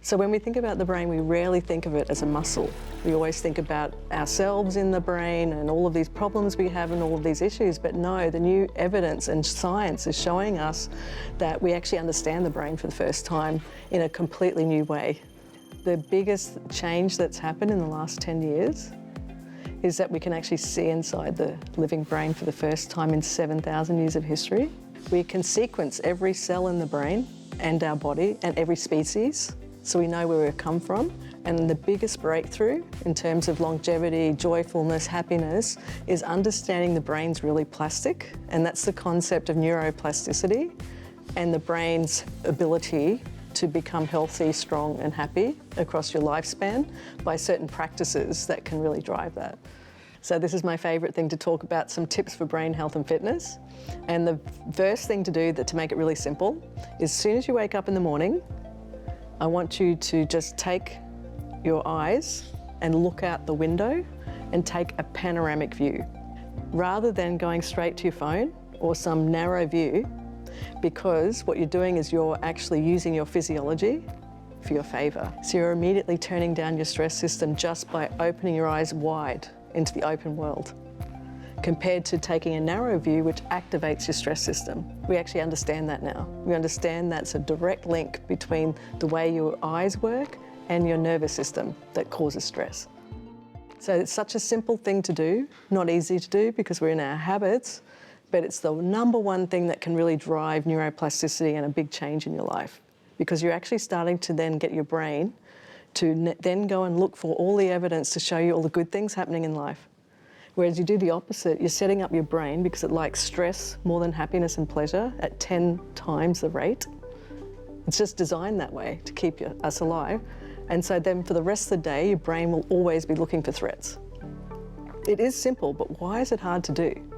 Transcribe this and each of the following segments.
So when we think about the brain, we rarely think of it as a muscle. We always think about ourselves in the brain and all of these problems we have and all of these issues, but no, the new evidence and science is showing us that we actually understand the brain for the first time in a completely new way. The biggest change that's happened in the last 10 years is that we can actually see inside the living brain for the first time in 7,000 years of history. We can sequence every cell in the brain and our body and every species, so we know where we've come from. And the biggest breakthrough in terms of longevity, joyfulness, happiness, is understanding the brain's really plastic, and that's the concept of neuroplasticity and the brain's ability to become healthy, strong and happy across your lifespan by certain practices that can really drive that. So this is my favourite thing to talk about, some tips for brain health and fitness. And the first thing to do to make it really simple is as soon as you wake up in the morning, I want you to just take your eyes and look out the window and take a panoramic view, rather than going straight to your phone or some narrow view, because what you're doing is you're actually using your physiology for your favour. So you're immediately turning down your stress system just by opening your eyes wide into the open world, compared to taking a narrow view, which activates your stress system. We actually understand that now. We understand that's a direct link between the way your eyes work and your nervous system that causes stress. So it's such a simple thing to do, not easy to do because we're in our habits, but it's the number one thing that can really drive neuroplasticity and a big change in your life, because you're actually starting to then get your brain to then go and look for all the evidence to show you all the good things happening in life. Whereas you do the opposite, you're setting up your brain because it likes stress more than happiness and pleasure at 10 times the rate. It's just designed that way to keep us alive. And so then for the rest of the day, your brain will always be looking for threats. It is simple, but why is it hard to do?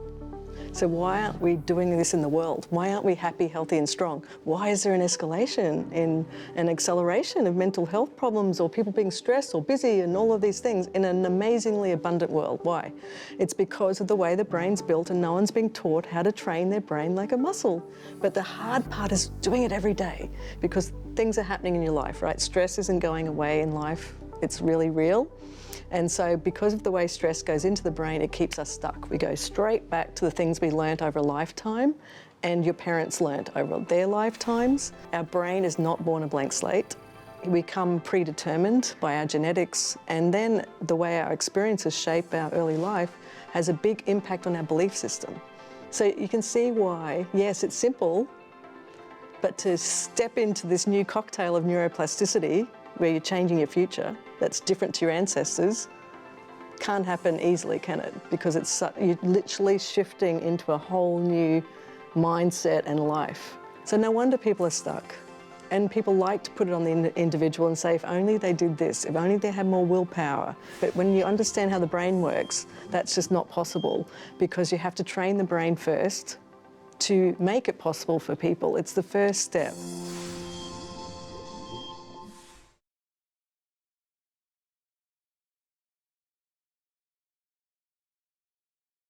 So why aren't we doing this in the world? Why aren't we happy, healthy and strong? Why is there an escalation in an acceleration of mental health problems or people being stressed or busy and all of these things in an amazingly abundant world? Why? It's because of the way the brain's built and no one's being taught how to train their brain like a muscle. But the hard part is doing it every day, because things are happening in your life, right? Stress isn't going away in life. It's really real. And so because of the way stress goes into the brain, it keeps us stuck. We go straight back to the things we learnt over a lifetime and your parents learnt over their lifetimes. Our brain is not born a blank slate. We come predetermined by our genetics, and then the way our experiences shape our early life has a big impact on our belief system. So you can see why, yes, it's simple, but to step into this new cocktail of neuroplasticity where you're changing your future that's different to your ancestors can't happen easily, can it? Because you're literally shifting into a whole new mindset and life. So no wonder people are stuck. And people like to put it on the individual and say, if only they did this, if only they had more willpower. But when you understand how the brain works, that's just not possible, because you have to train the brain first to make it possible for people. It's the first step.